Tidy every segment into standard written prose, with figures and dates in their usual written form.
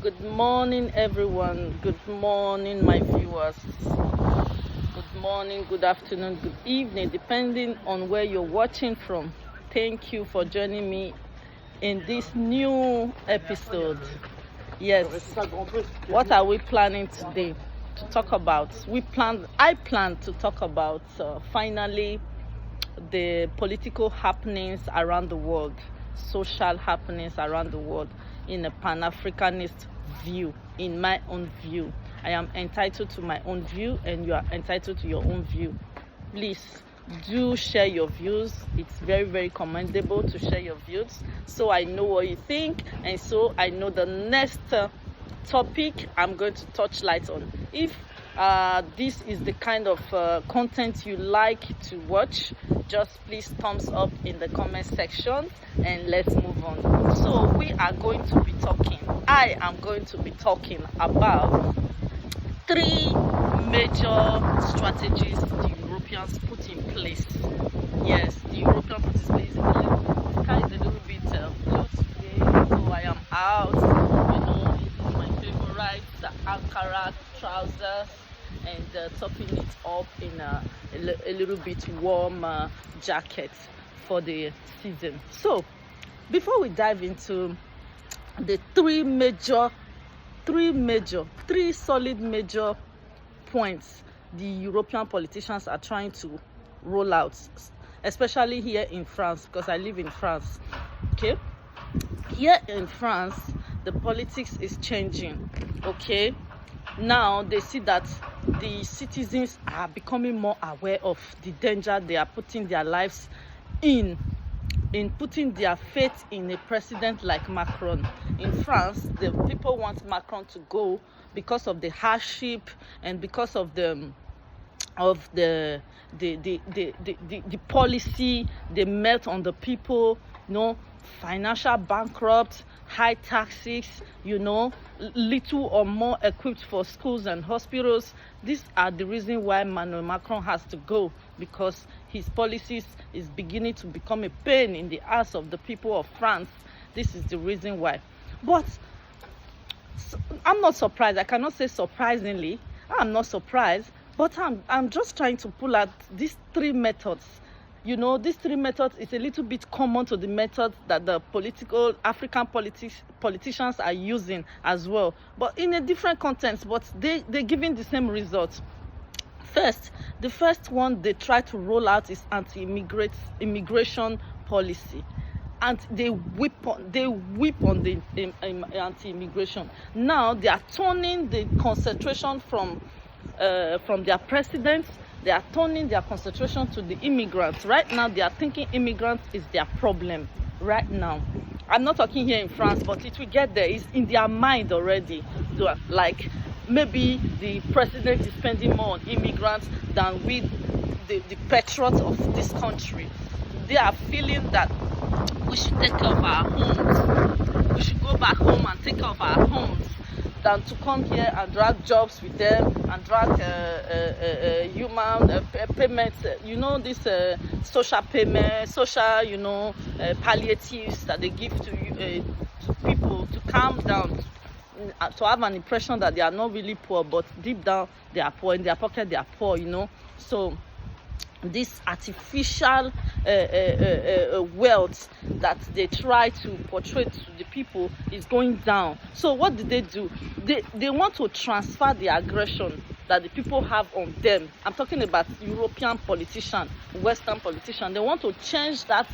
Good morning, everyone. Good morning, my viewers. Good morning, good afternoon, good evening, depending on where you're watching from. Thank you for joining me in this new episode. Yes, what are we planning today to talk about? I plan to talk about finally the political happenings around the world, social happenings around the world in a Pan-Africanist view, in my own view. I am entitled to my own view and you are entitled to your own view. Please do share your views. It's very, very commendable to share your views so I know what you think and so I know the next topic I'm going to touch light on. If this is the kind of content you like to watch, just please thumbs up in the comment section and let's move on. So I am going to be talking about three major strategies the Europeans put in place. Yes, the Europeans put in place. The sky is a little bit blue today, so I am out. My favorite, the Ankara trousers, and topping it up in a little bit warm jacket for the season. So before we dive into the three solid major points the European politicians are trying to roll out, especially here in France, because I live in France. Okay, here in France the politics is changing. Okay, now they see that the citizens are becoming more aware of the danger they are putting their lives in putting their faith in a president like Macron. In France, the people want Macron to go because of the hardship and because of the policy they met on the people, financial bankrupt, high taxes, little or more equipped for schools and hospitals. These are the reason why Emmanuel Macron has to go, because his policies is beginning to become a pain in the ass of the people of France. This is the reason why. But I'm not surprised. I cannot say surprisingly. I'm not surprised, but I'm just trying to pull out these three methods. These three methods is a little bit common to the methods that the African politicians are using as well, but in a different context, but they're giving the same results. The first one they try to roll out is immigration policy, and they whip on the anti-immigration. Now they are turning the concentration from their presidents. They are turning their concentration to the immigrants. Right now, they are thinking immigrants is their problem. Right now, I'm not talking here in France, but it will get there. It's in their mind already. So, like, maybe the president is spending more on immigrants than with the patriots of this country. They are feeling that we should take care of our homes. We should go back home and take care of our homes than to come here and drag jobs with them and drag human payments, this social payment, social, palliatives that they give to people to calm down, to have an impression that they are not really poor, but deep down they are poor. In their pocket they are poor, So this artificial wealth that they try to portray to the people is going down. So what do? They want to transfer the aggression that the people have on them. I'm talking about European politicians, Western politicians. They want to change that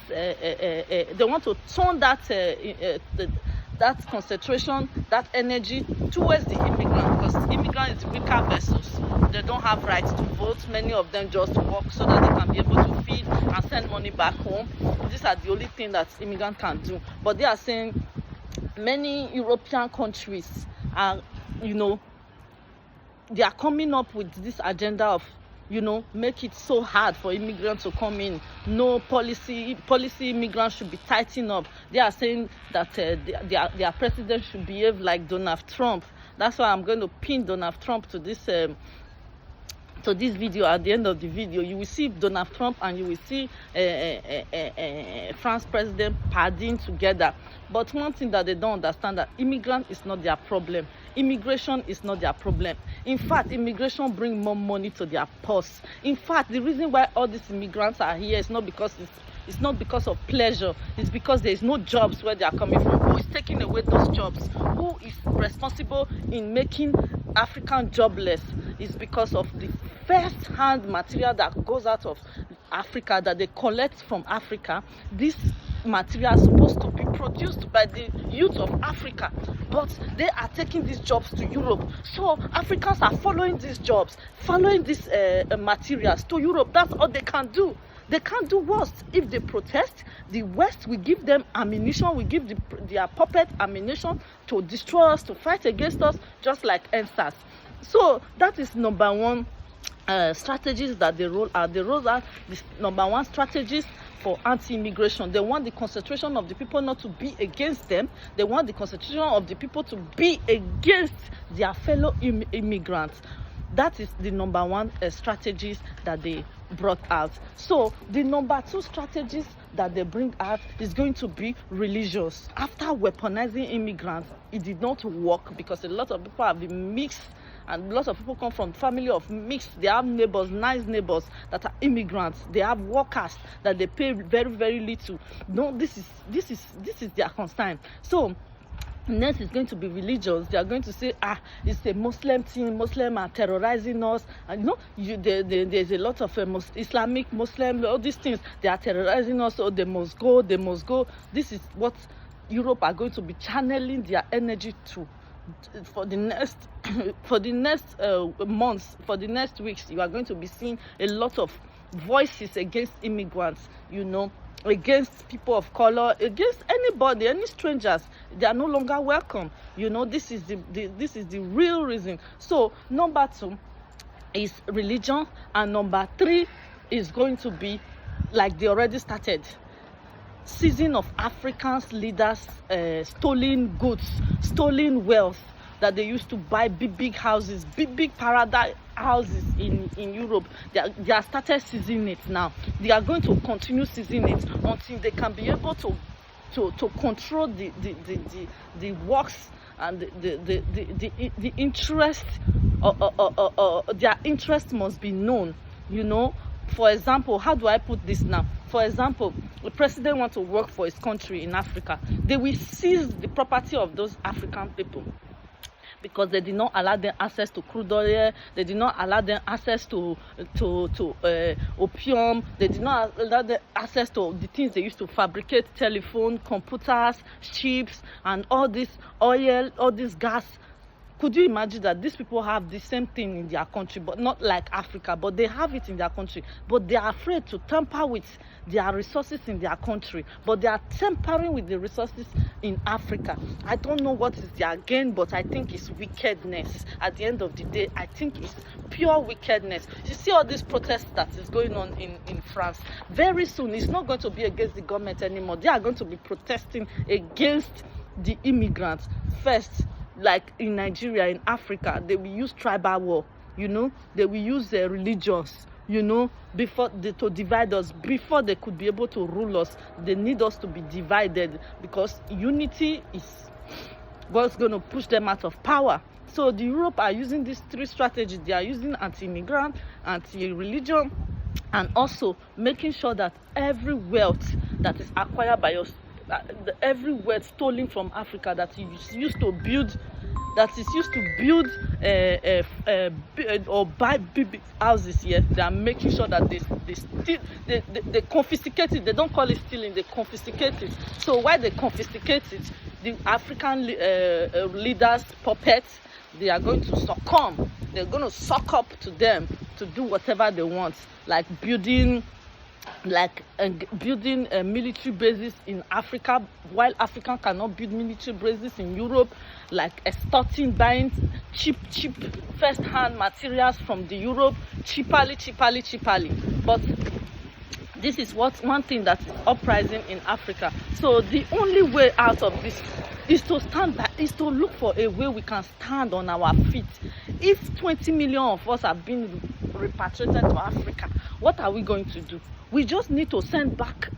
they want to turn that concentration, that energy towards the immigrant, because immigrant is weaker vessels. They don't have rights to vote. Many of them just work so that they can be able to feed and send money back home. These are the only thing that immigrant can do. But they are saying many European countries are, they are coming up with this agenda of, make it so hard for immigrants to come in. No policy immigrants should be tightened up. They are saying that their president should behave like Donald Trump. That's why I'm going to pin Donald Trump to this to this video. At the end of the video, you will see Donald Trump and you will see France President padding together. But one thing that they don't understand, that immigrant is not their problem. Immigration is not their problem. In fact, immigration bring more money to their purse. In fact, the reason why all these immigrants are here is not because it's not because of pleasure. It's because there is no jobs where they are coming from. Who is taking away those jobs? Who is responsible in making African jobless? It's because of the first-hand material that goes out of Africa, that they collect from Africa. This material is supposed to be produced by the youth of Africa, but they are taking these jobs to Europe. So Africans are following these jobs, following these materials to Europe. That's all they can do. They can't do worse. If they protest, the West will give them ammunition, will give their puppet ammunition to destroy us, to fight against us, just like NSAS. So that is number one strategies that they roll out. They roll out this number one strategies for anti-immigration. They want the concentration of the people not to be against them. They want the concentration of the people to be against their fellow immigrants. That is the number one strategies that they brought out. So the number two strategies that they bring out is going to be religious. After weaponizing immigrants, it did not work because a lot of people have been mixed, and lots of people come from family of mixed. They have neighbors, nice neighbors that are immigrants. They have workers that they pay very, very little. No, this is their concern. So next is going to be religious. They are going to say, it's a Muslim thing. Muslim are terrorizing us. And there's a lot of Islamic Muslim, all these things. They are terrorizing us, so they must go. They must go. This is what Europe are going to be channeling their energy to for the next months, for the next weeks. You are going to be seeing a lot of voices against immigrants. Against people of color, against anybody, any strangers. They are no longer welcome. This is the real reason. So number two is religion, and number three is going to be, like they already started, seizing of Africans leaders stolen goods, stolen wealth that they used to buy big houses, big paradise houses in Europe. They are started seizing it now. They are going to continue seizing it until they can be able to control the works and the interest. Their interest must be known. For example, how do I put this now? For example, the president wants to work for his country in Africa. They will seize the property of those African people, because they did not allow them access to crude oil. They did not allow them access to opium. They did not allow them access to the things they used to fabricate: telephone, computers, ships, and all this oil, all this gas. Could you imagine that these people have the same thing in their country, but not like Africa, but they have it in their country, but they are afraid to tamper with their resources in their country, but they are tampering with the resources in Africa. I don't know what is their gain, but I think it's wickedness. At the end of the day, I think it's pure wickedness. You see all these protests that is going on in France. Very soon, it's not going to be against the government anymore. They are going to be protesting against the immigrants first. Like in Nigeria, in Africa, they will use tribal war, they will use their religions, to divide us. Before they could be able to rule us, they need us to be divided, because unity is what's going to push them out of power. So the Europe are using these three strategies. They are using anti-immigrant, anti-religion, and also making sure that every wealth that is acquired by us, every wealth stolen from Africa that is used to build, or buy big houses here, they are making sure that they confiscate it. They don't call it stealing, they confiscate it. So while they confiscate it, the African leaders, puppets, they are going to succumb. They're going to suck up to them to do whatever they want, like building military bases in Africa, while Africa cannot build military bases in Europe, like extorting, buying cheap first-hand materials from the Europe, cheaply. But this is one thing that is uprising in Africa. So the only way out of this is to stand back, is to look for a way we can stand on our feet. If 20 million of us have been repatriated to Africa, what are we going to do? We just need to send back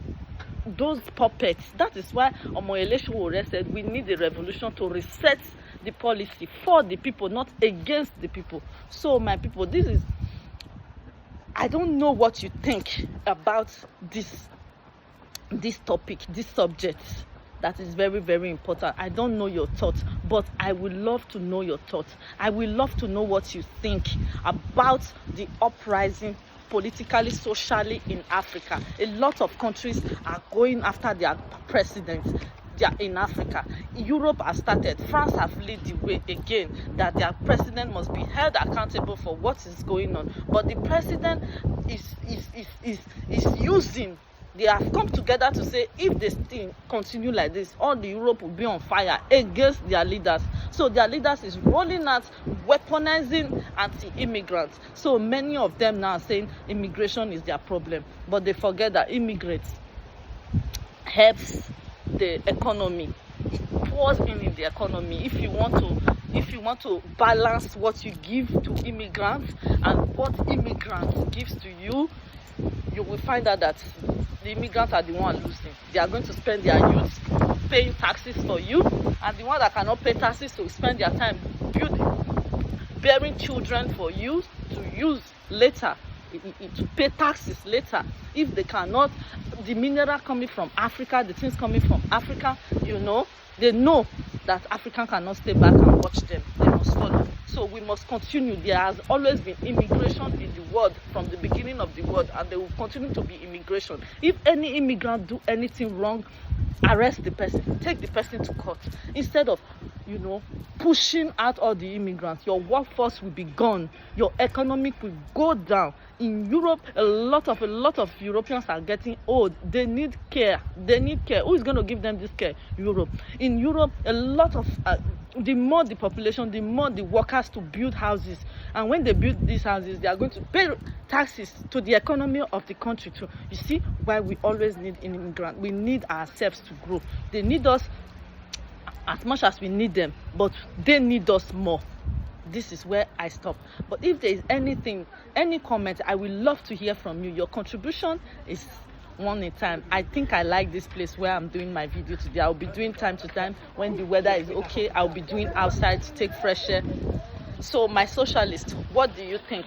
those puppets. That is why Omoyele Sowore said we need a revolution to reset the policy for the people, not against the people. So my people, this is, I don't know what you think about this topic, this subject that is very, very important. I don't know your thoughts, but I would love to know your thoughts. I would love to know what you think about the uprising politically, socially in Africa. A lot of countries are going after their presidents. They are in Africa. Europe has started. France have led the way again, that their president must be held accountable for what is going on. But the president is using. They have come together to say if this thing continue like this, all the Europe will be on fire against their leaders. So their leaders is rolling out, weaponizing anti-immigrants. So many of them now are saying immigration is their problem. But they forget that immigrants helps the economy. It pours in the economy. If you want to balance what you give to immigrants and what immigrants gives to you, you will find out that the immigrants are the one losing. They are going to spend their youth paying taxes for you, and the one that cannot pay taxes to spend their time bearing children for you to use later, to pay taxes later. If they cannot, the mineral coming from Africa, the things coming from Africa, you know, they know that African cannot stay back and watch them. They must follow. So we must continue. There has always been immigration in the world from the beginning of the world, and there will continue to be immigration. If any immigrant do anything wrong, arrest the person, take the person to court, instead of, you know, pushing out all the immigrants. Your workforce will be gone, your economic will go down. In Europe, a lot of Europeans are getting old. They need care. Who is going to give them this care? Europe. In Europe, a lot of the more the population, the more the workers to build houses, and when they build these houses, they are going to pay taxes to the economy of the country too. You see why we always need an immigrant. We need ourselves to grow. They need us as much as we need them, but they need us more. This is where I stop. But if there is anything, any comment, I will love to hear from you. Your contribution is one in time. I think I like this place where I'm doing my video today. I'll be doing time to time when the weather is okay. I'll be doing outside to take fresh air. So my socialist, what do you think?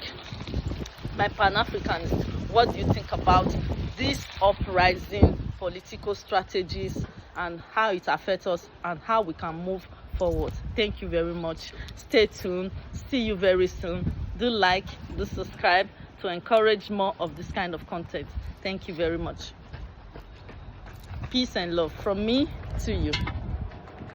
My Pan-Africanist, what do you think about these uprising political strategies and how it affects us and how we can move forward? Thank you very much. Stay tuned. See you very soon. Do like, do subscribe to encourage more of this kind of content. Thank you very much. Peace and love from me to you.